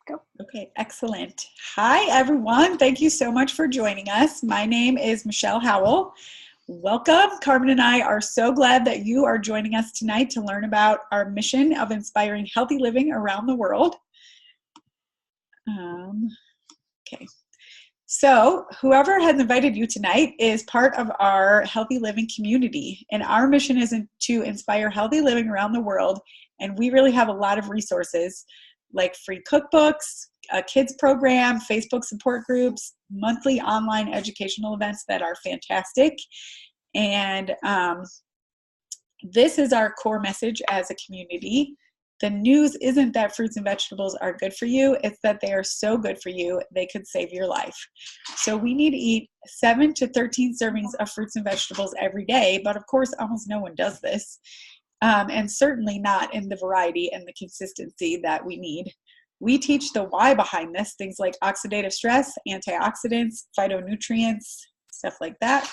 Go. Okay, excellent. Hi, everyone. Thank you so much for joining us. My name is Michelle Howell. Welcome. Carmen and I are so glad that you are joining us tonight to learn about our mission of inspiring healthy living around the world. Okay. So, whoever has invited you tonight is part of our healthy living community, and our mission is to inspire healthy living around the world. And we really have a lot of resources like free cookbooks, a kids program, Facebook support groups, monthly online educational events that are fantastic. And this is our core message as a community. The news isn't that fruits and vegetables are good for you, it's that they are so good for you, they could save your life. So we need to eat 7 to 13 servings of fruits and vegetables every day, but of course, almost no one does this. And certainly not in the variety and the consistency that we need. We teach the why behind this, things like oxidative stress, antioxidants, phytonutrients, stuff like that.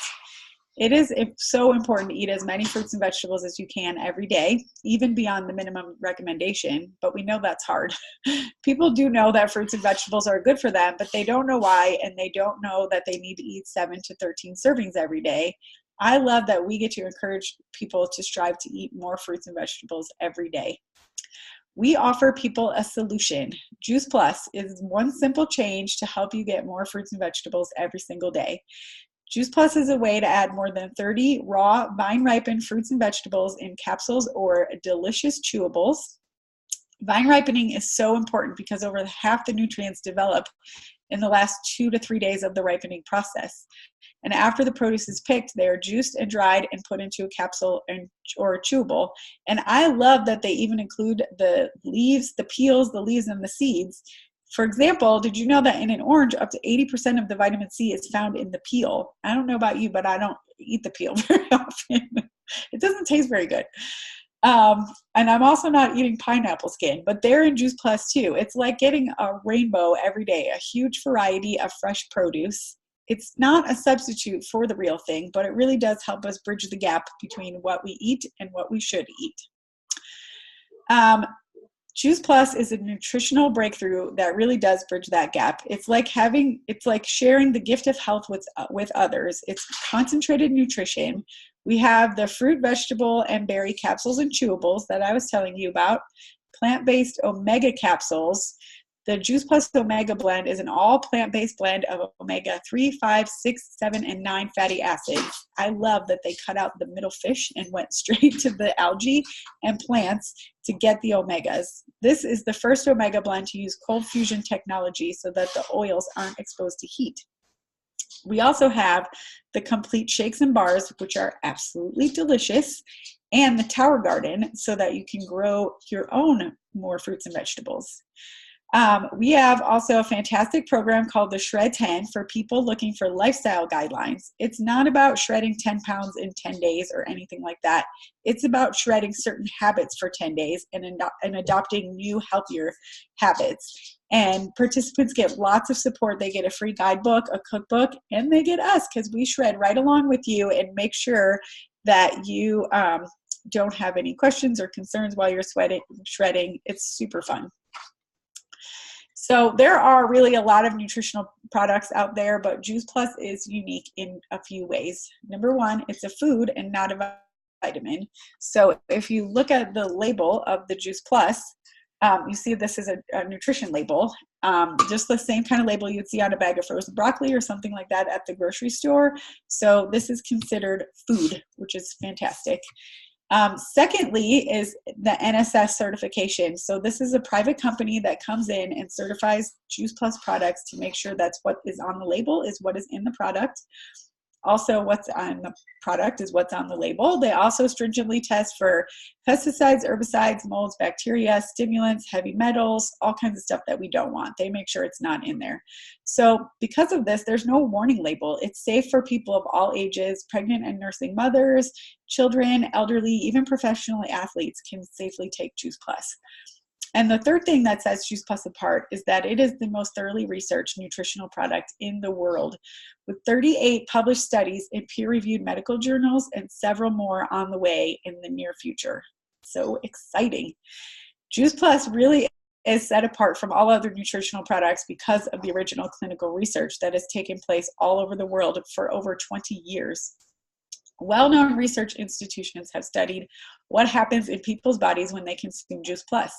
It is so important to eat as many fruits and vegetables as you can every day, even beyond the minimum recommendation, but we know that's hard. People do know that fruits and vegetables are good for them, but they don't know why, and they don't know that they need to eat 7 to 13 servings every day. I love that we get to encourage people to strive to eat more fruits and vegetables every day. We offer people a solution. Juice Plus is one simple change to help you get more fruits and vegetables every single day. Juice Plus is a way to add more than 30 raw, vine-ripened fruits and vegetables in capsules or delicious chewables. Vine ripening is so important because over half the nutrients develop in the last 2 to 3 days of the ripening process. And after the produce is picked, they are juiced and dried and put into a capsule or a chewable. And I love that they even include the leaves, the peels, the leaves, and the seeds. For example, did you know that in an orange, up to 80% of the vitamin C is found in the peel? I don't know about you, but I don't eat the peel very often. It doesn't taste very good. And I'm also not eating pineapple skin, but they're in Juice Plus too. It's like getting a rainbow every day, a huge variety of fresh produce. It's not a substitute for the real thing, but it really does help us bridge the gap between what we eat and what we should eat. Juice Plus is a nutritional breakthrough that really does bridge that gap. It's like sharing the gift of health with others. It's concentrated nutrition. We have the fruit, vegetable, and berry capsules and chewables that I was telling you about, plant-based omega capsules. The Juice Plus Omega blend is an all plant-based blend of omega 3, 5, 6, 7, and 9 fatty acids. I love that they cut out the middle fish and went straight to the algae and plants to get the omegas. This is the first omega blend to use cold fusion technology so that the oils aren't exposed to heat. We also have the complete shakes and bars, which are absolutely delicious, and the Tower Garden so that you can grow your own more fruits and vegetables. We have also a fantastic program called the Shred 10 for people looking for lifestyle guidelines. It's not about shredding 10 pounds in 10 days or anything like that. It's about shredding certain habits for 10 days and adopting new, healthier habits. And participants get lots of support. They get a free guidebook, a cookbook, and they get us because we shred right along with you and make sure that you don't have any questions or concerns while you're shredding. It's super fun. So there are really a lot of nutritional products out there, but Juice Plus is unique in a few ways. Number one, it's a food and not a vitamin. So if you look at the label of the Juice Plus, you see this is a nutrition label, just the same kind of label you'd see on a bag of frozen broccoli or something like that at the grocery store. So this is considered food, which is fantastic. Secondly is the NSS certification. So this is a private company that comes in and certifies Juice Plus products to make sure that's what is on the label is what is in the product. Also, what's on the product is what's on the label. They also stringently test for pesticides, herbicides, molds, bacteria, stimulants, heavy metals, all kinds of stuff that we don't want. They make sure it's not in there. So because of this, there's no warning label. It's safe for people of all ages, pregnant and nursing mothers, children, elderly, even professional athletes can safely take Juice Plus. And the third thing that sets Juice Plus apart is that it is the most thoroughly researched nutritional product in the world, with 38 published studies in peer-reviewed medical journals and several more on the way in the near future. So exciting. Juice Plus really is set apart from all other nutritional products because of the original clinical research that has taken place all over the world for over 20 years. Well-known research institutions have studied what happens in people's bodies when they consume Juice Plus.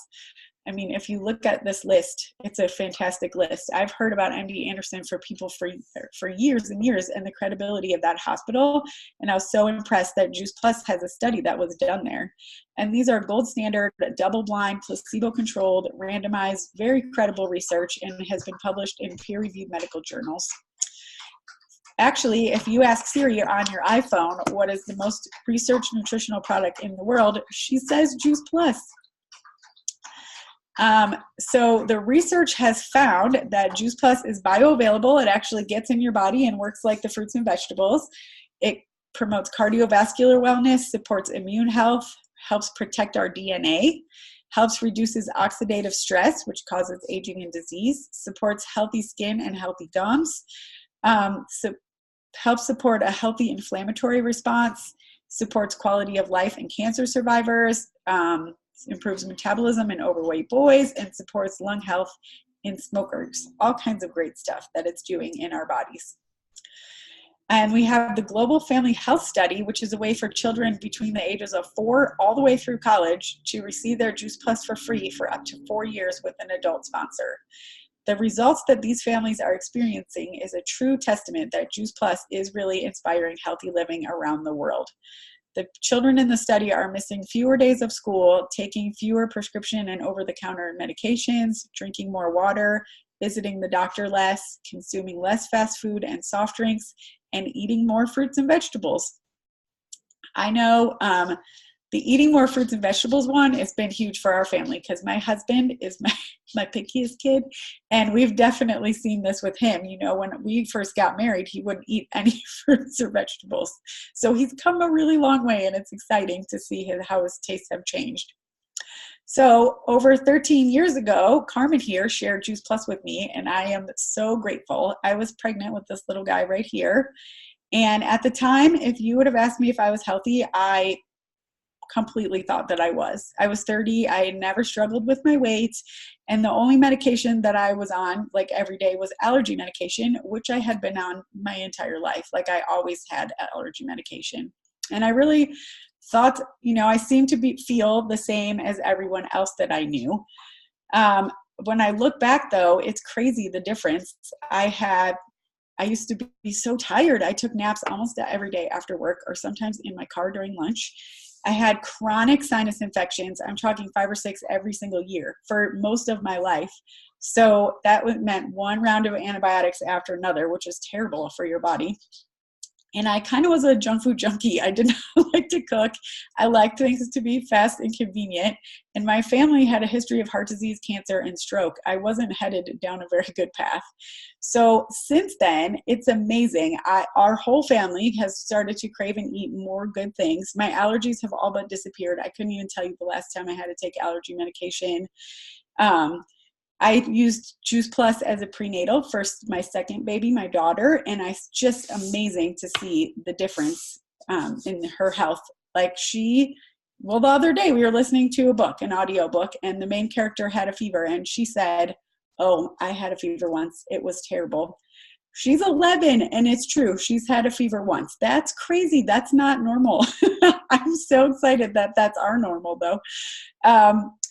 I mean, if you look at this list, it's a fantastic list. I've heard about MD Anderson for people for years and years, and the credibility of that hospital. And I was so impressed that Juice Plus has a study that was done there. And these are gold standard, double-blind, placebo-controlled, randomized, very credible research, and has been published in peer-reviewed medical journals. Actually, if you ask Siri on your iPhone, what is the most researched nutritional product in the world, she says Juice Plus. So the research has found that Juice Plus is bioavailable. It actually gets in your body and works like the fruits and vegetables. It promotes cardiovascular wellness, supports immune health, helps protect our DNA, helps reduces oxidative stress, which causes aging and disease, supports healthy skin and healthy gums, helps support a healthy inflammatory response, supports quality of life in cancer survivors, improves metabolism in overweight boys, and supports lung health in smokers. All kinds of great stuff that it's doing in our bodies. And we have the Global Family Health Study, which is a way for children between the ages of 4 all the way through college to receive their Juice Plus for free for up to 4 years with an adult sponsor. The results that these families are experiencing is a true testament that Juice Plus is really inspiring healthy living around the world. The children in the study are missing fewer days of school, taking fewer prescription and over-the-counter medications, drinking more water, visiting the doctor less, consuming less fast food and soft drinks, and eating more fruits and vegetables. I know the eating more fruits and vegetables one has been huge for our family because my husband is my pickiest kid, and we've definitely seen this with him. You know, when we first got married, he wouldn't eat any fruits or vegetables. So he's come a really long way, and it's exciting to see how his tastes have changed. So over 13 years ago, Carmen here shared Juice Plus with me, and I am so grateful. I was pregnant with this little guy right here. And at the time, if you would have asked me if I was healthy, I completely thought that I was. I was 30. I had never struggled with my weight. And the only medication that I was on like every day was allergy medication, which I had been on my entire life. Like I always had allergy medication. And I really thought, you know, I seemed to feel the same as everyone else that I knew. When I look back though, it's crazy the difference. I used to be so tired. I took naps almost every day after work or sometimes in my car during lunch. I had chronic sinus infections. I'm talking 5 or 6 every single year for most of my life. So that meant one round of antibiotics after another, which is terrible for your body. And I kind of was a junk food junkie. I did not like to cook. I liked things to be fast and convenient. And my family had a history of heart disease, cancer, and stroke. I wasn't headed down a very good path. So since then, it's amazing. Our whole family has started to crave and eat more good things. My allergies have all but disappeared. I couldn't even tell you the last time I had to take allergy medication. I used Juice Plus as a prenatal for my second baby, my daughter, and it's just amazing to see the difference in her health. Like the other day we were listening to a book, an audio book, and the main character had a fever, and she said, "Oh, I had a fever once. It was terrible." She's 11, and it's true. She's had a fever once. That's crazy. That's not normal. I'm so excited that that's our normal, though.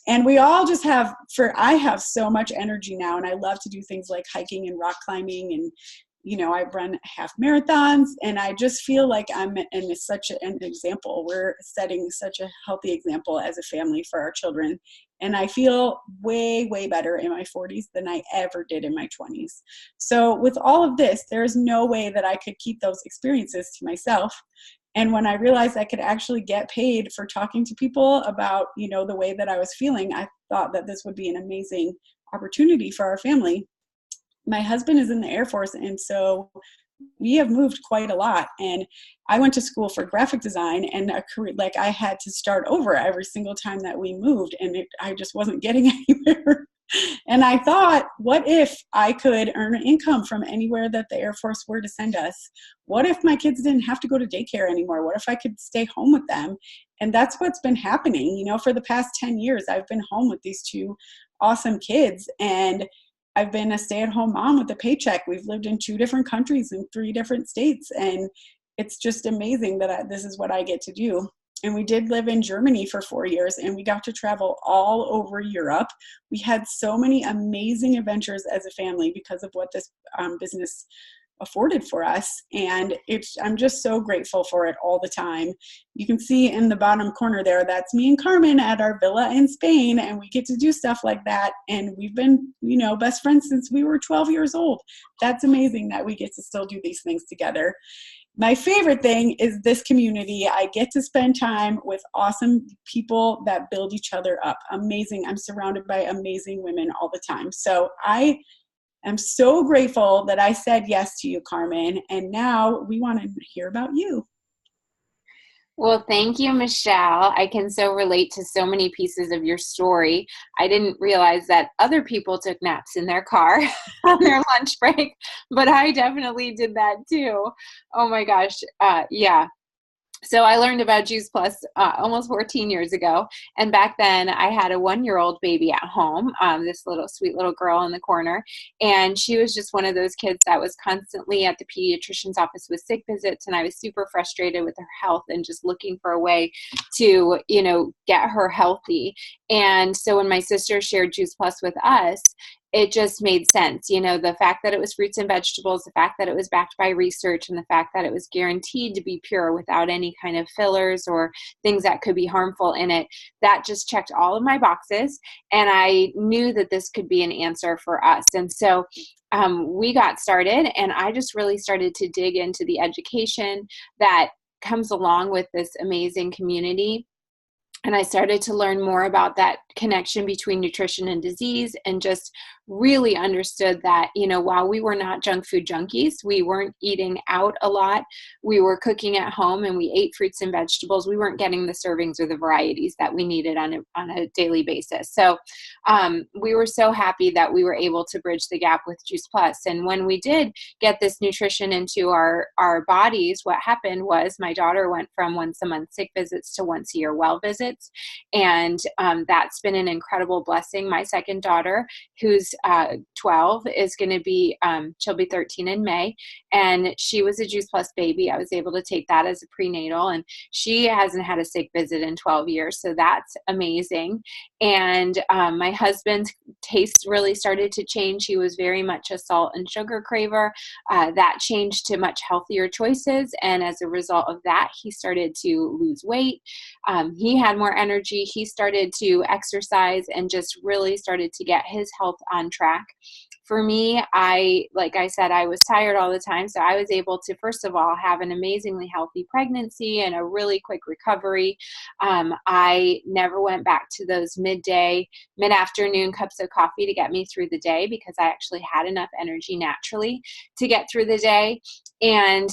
And we all just I have so much energy now, and I love to do things like hiking and rock climbing, and, you know, I run half marathons, and I just feel like I'm in such an example. We're setting such a healthy example as a family for our children. And I feel way, way better in my 40s than I ever did in my 20s. So with all of this, there's no way that I could keep those experiences to myself. And when I realized I could actually get paid for talking to people about, you know, the way that I was feeling, I thought that this would be an amazing opportunity for our family. My husband is in the Air Force, and so we have moved quite a lot. And I went to school for graphic design, and a career, like I had to start over every single time that we moved, and I just wasn't getting anywhere. And I thought, what if I could earn an income from anywhere that the Air Force were to send us? What if my kids didn't have to go to daycare anymore? What if I could stay home with them? And that's what's been happening. You know, for the past 10 years, I've been home with these 2 awesome kids, and I've been a stay-at-home mom with a paycheck. We've lived in 2 different countries in 3 different states, and it's just amazing that this is what I get to do. And we did live in Germany for 4 years, and we got to travel all over Europe. We had so many amazing adventures as a family because of what this business afforded for us. And I'm just so grateful for it all the time. You can see in the bottom corner there, that's me and Carmen at our villa in Spain, and we get to do stuff like that. And we've been, best friends since we were 12 years old. That's amazing that we get to still do these things together. My favorite thing is this community. I get to spend time with awesome people that build each other up. Amazing. I'm surrounded by amazing women all the time. So I am so grateful that I said yes to you, Carmen. And now we want to hear about you. Well, thank you, Michelle. I can so relate to so many pieces of your story. I didn't realize that other people took naps in their car on their lunch break, but I definitely did that too. Oh my gosh. Yeah. So I learned about Juice Plus almost 14 years ago. And back then I had a 1-year-old baby at home, this sweet little girl in the corner. And she was just one of those kids that was constantly at the pediatrician's office with sick visits. And I was super frustrated with her health and just looking for a way to, get her healthy. And so when my sister shared Juice Plus with us, it just made sense. The fact that it was fruits and vegetables, the fact that it was backed by research, and the fact that it was guaranteed to be pure without any kind of fillers or things that could be harmful in it, that just checked all of my boxes. And I knew that this could be an answer for us. And so we got started, and I just really started to dig into the education that comes along with this amazing community. And I started to learn more about that connection between nutrition and disease, and just really understood that, while we were not junk food junkies, we weren't eating out a lot. We were cooking at home and we ate fruits and vegetables. We weren't getting the servings or the varieties that we needed on a daily basis. So we were so happy that we were able to bridge the gap with Juice Plus. And when we did get this nutrition into our bodies, what happened was my daughter went from once a month sick visits to once a year well visits. And that's been an incredible blessing. My second daughter, who's 12, is going to be, she'll be 13 in May. And she was a Juice Plus baby. I was able to take that as a prenatal, and she hasn't had a sick visit in 12 years. So that's amazing. And my husband's taste really started to change. He was very much a salt and sugar craver. That changed to much healthier choices. And as a result of that, he started to lose weight. He had more energy. He started to exercise and just really started to get his health on track. For me, like I said, I was tired all the time. So I was able to, first of all, have an amazingly healthy pregnancy and a really quick recovery. I never went back to those mid-afternoon cups of coffee to get me through the day, because I actually had enough energy naturally to get through the day. And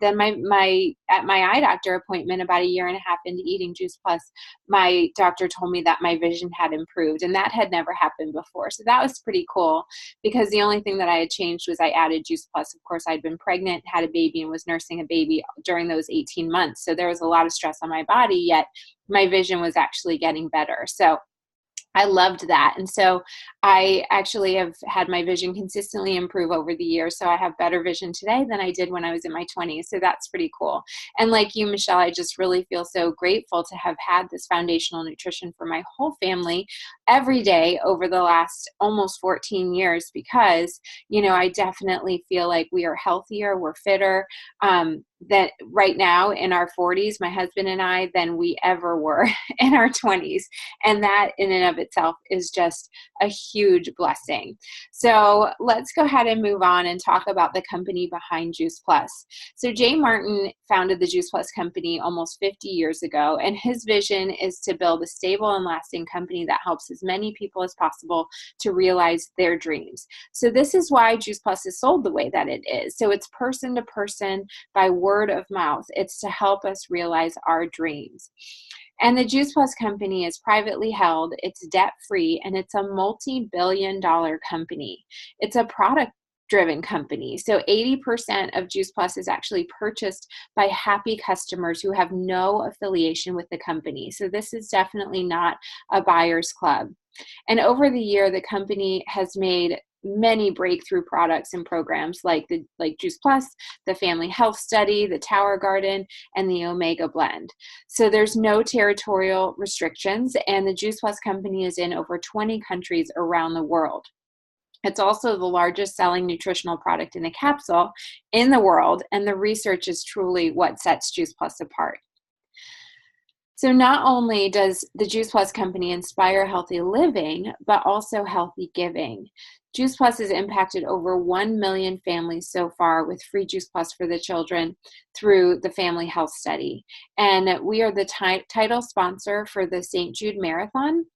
then at my eye doctor appointment about 1.5 years into eating Juice Plus, my doctor told me that my vision had improved, and that had never happened before. So that was pretty cool, because the only thing that I had changed was I added Juice Plus. Of course, I'd been pregnant, had a baby, and was nursing a baby during those 18 months. So there was a lot of stress on my body, yet my vision was actually getting better. So I loved that. And so I actually have had my vision consistently improve over the years. So I have better vision today than I did when I was in my 20s. So that's pretty cool. And like you, Michelle, I just really feel so grateful to have had this foundational nutrition for my whole family every day over the last almost 14 years, because, I definitely feel like we are healthier, we're fitter, that right now in our 40s, my husband and I, than we ever were in our 20s. And that in and of itself is just a huge blessing. So let's go ahead and move on and talk about the company behind Juice Plus. So Jay Martin founded the Juice Plus company almost 50 years ago, and his vision is to build a stable and lasting company that helps as many people as possible to realize their dreams. So this is why Juice Plus is sold the way that it is. So it's person to person, by word of mouth. It's to help us realize our dreams. And the Juice Plus company is privately held, it's debt-free, and it's a multi-billion-dollar company. It's a product-driven company. So 80% of Juice Plus is actually purchased by happy customers who have no affiliation with the company. So this is definitely not a buyer's club. And over the year, the company has made many breakthrough products and programs like Juice Plus, the Family Health Study, the Tower Garden, and the Omega Blend. So there's no territorial restrictions, and the Juice Plus company is in over 20 countries around the world. It's also the largest selling nutritional product in a capsule in the world, and the research is truly what sets Juice Plus apart. So not only does the Juice Plus company inspire healthy living, but also healthy giving. Juice Plus has impacted over 1 million families so far with free Juice Plus for the children through the Family Health Study. And we are the title sponsor for the St. Jude Marathon.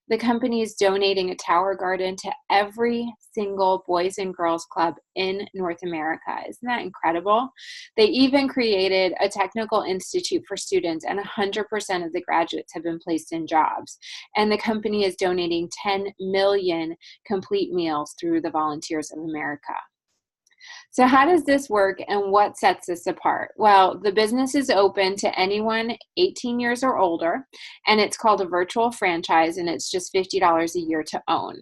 The company is donating a Tower Garden to every single Boys and Girls Club in North America. Isn't that incredible? They even created a technical institute for students, and 100% of the graduates have been placed in jobs. And the company is donating 10 million complete meals through the Volunteers of America. So how does this work, and what sets this apart? Well, the business is open to anyone 18 years or older, and it's called a virtual franchise, and it's just $50 a year to own.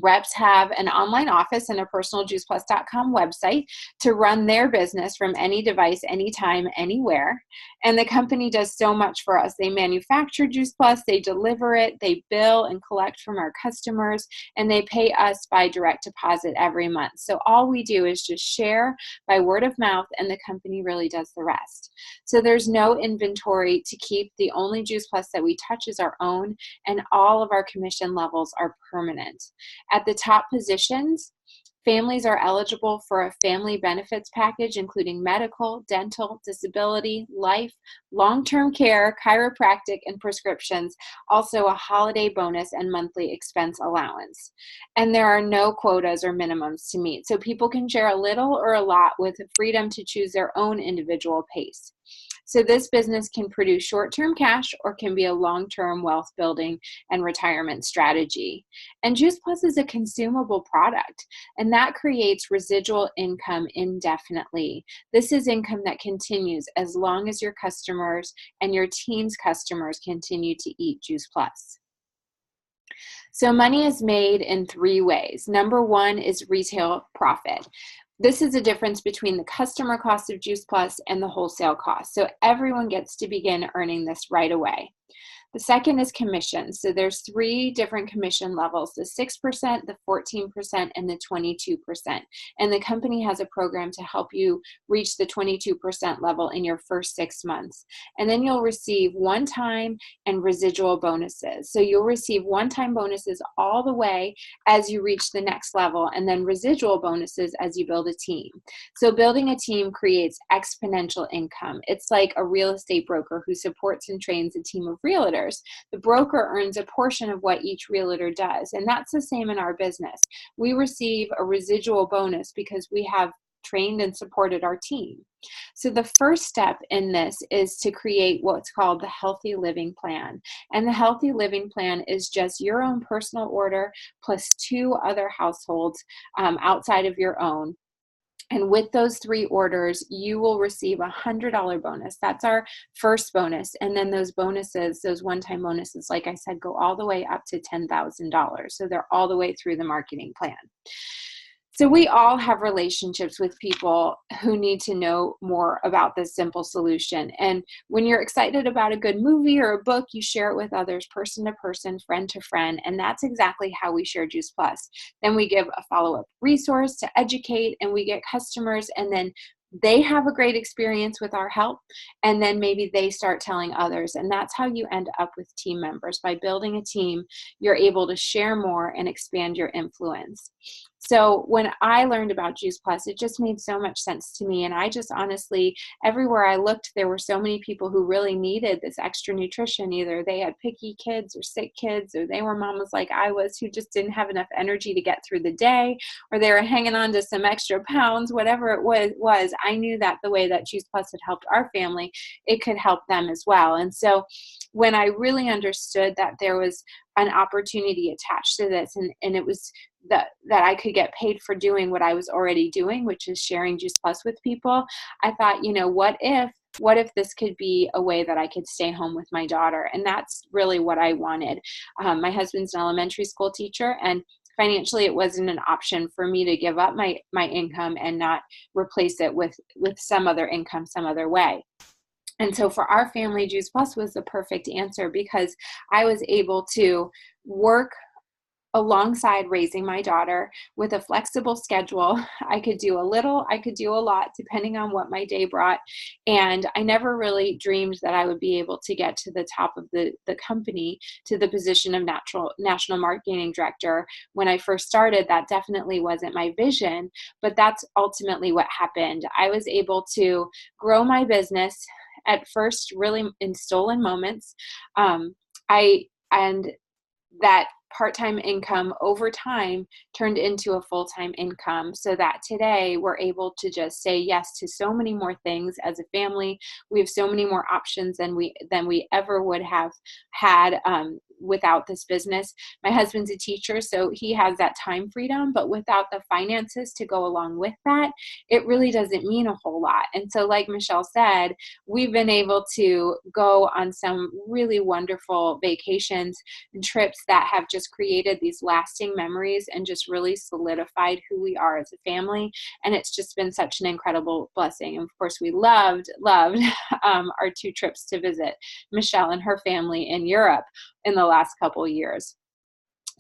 Reps have an online office and a personal juiceplus.com website to run their business from any device, anytime, anywhere. And the company does so much for us. They manufacture Juice Plus, they deliver it, they bill and collect from our customers, and they pay us by direct deposit every month. So all we do is just share by word of mouth, and the company really does the rest. So there's no inventory to keep. The only Juice Plus that we touch is our own, and all of our commission levels are permanent. At the top positions, families are eligible for a family benefits package, including medical, dental, disability, life, long-term care, chiropractic, and prescriptions, also a holiday bonus and monthly expense allowance. And there are no quotas or minimums to meet, so people can share a little or a lot with the freedom to choose their own individual pace. So this business can produce short-term cash or can be a long-term wealth building and retirement strategy. And Juice Plus is a consumable product, and that creates residual income indefinitely. This is income that continues as long as your customers and your team's customers continue to eat Juice Plus. So money is made in 3 ways. Number 1 is retail profit. This is the difference between the customer cost of Juice Plus and the wholesale cost. So everyone gets to begin earning this right away. The second is commission. So there's 3 different commission levels, the 6%, the 14%, and the 22%. And the company has a program to help you reach the 22% level in your first 6 months. And then you'll receive one-time and residual bonuses. So you'll receive one-time bonuses all the way as you reach the next level, and then residual bonuses as you build a team. So building a team creates exponential income. It's like a real estate broker who supports and trains a team of realtors. The broker earns a portion of what each realtor does, and that's the same in our business. We receive a residual bonus because we have trained and supported our team. So the first step in this is to create what's called the Healthy Living Plan. And the Healthy Living Plan is just your own personal order plus 2 other households outside of your own. And with those 3 orders, you will receive a $100 bonus. That's our first bonus. And then those bonuses, those one-time bonuses, like I said, go all the way up to $10,000. So they're all the way through the marketing plan. So we all have relationships with people who need to know more about this simple solution. And when you're excited about a good movie or a book, you share it with others, person to person, friend to friend. And that's exactly how we share Juice Plus. Then we give a follow-up resource to educate, and we get customers, and then they have a great experience with our help, and then maybe they start telling others. And that's how you end up with team members. By building a team, you're able to share more and expand your influence. So when I learned about Juice Plus, it just made so much sense to me. And I just honestly, everywhere I looked, there were so many people who really needed this extra nutrition. Either they had picky kids or sick kids, or they were mamas like I was who just didn't have enough energy to get through the day, or they were hanging on to some extra pounds, whatever it was. I knew that the way that Juice Plus had helped our family, it could help them as well. And so when I really understood that there was an opportunity attached to this, and it was that I could get paid for doing what I was already doing, which is sharing Juice Plus with people, I thought, what if what if this could be a way that I could stay home with my daughter? And that's really what I wanted. My husband's an elementary school teacher, and financially it wasn't an option for me to give up my income and not replace it with some other income some other way. And so for our family, Juice Plus was the perfect answer, because I was able to work alongside raising my daughter with a flexible schedule. I could do a little, I could do a lot, depending on what my day brought. And I never really dreamed that I would be able to get to the top of the company, to the position of national marketing director. When I first started, that definitely wasn't my vision, but that's ultimately what happened. I was able to grow my business at first, really in stolen moments. And that part-time income over time turned into a full-time income, so that today we're able to just say yes to so many more things as a family. We have so many more options than we ever would have had without this business. My husband's a teacher, so he has that time freedom, but without the finances to go along with that, it really doesn't mean a whole lot. And so, like Michelle said, we've been able to go on some really wonderful vacations and trips that have just created these lasting memories and just really solidified who we are as a family. And it's just been such an incredible blessing. And of course, we loved our 2 trips to visit Michelle and her family in Europe in the last couple of years.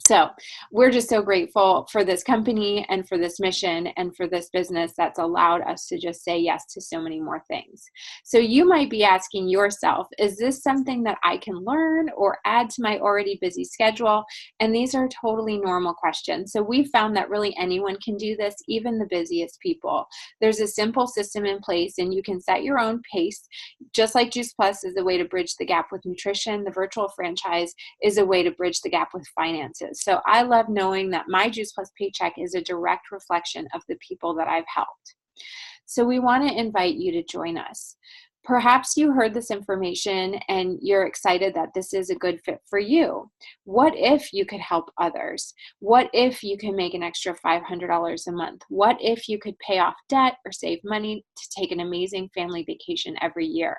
So we're just so grateful for this company and for this mission and for this business that's allowed us to just say yes to so many more things. So you might be asking yourself, is this something that I can learn or add to my already busy schedule? And these are totally normal questions. So we found that really anyone can do this, even the busiest people. There's a simple system in place, and you can set your own pace. Just like Juice Plus is a way to bridge the gap with nutrition, the virtual franchise is a way to bridge the gap with finances. So I love knowing that my Juice Plus paycheck is a direct reflection of the people that I've helped. So we want to invite you to join us. Perhaps you heard this information and you're excited that this is a good fit for you. What if you could help others? What if you can make an extra $500 a month? What if you could pay off debt or save money to take an amazing family vacation every year?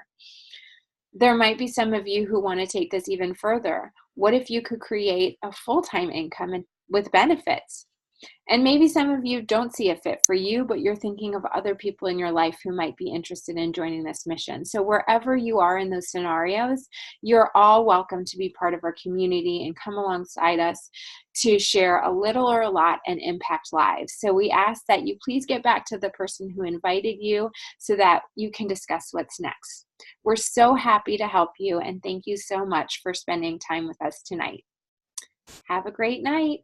There might be some of you who want to take this even further. What if you could create a full-time income with benefits? And maybe some of you don't see a fit for you, but you're thinking of other people in your life who might be interested in joining this mission. So wherever you are in those scenarios, you're all welcome to be part of our community and come alongside us to share a little or a lot and impact lives. So we ask that you please get back to the person who invited you so that you can discuss what's next. We're so happy to help you, and thank you so much for spending time with us tonight. Have a great night.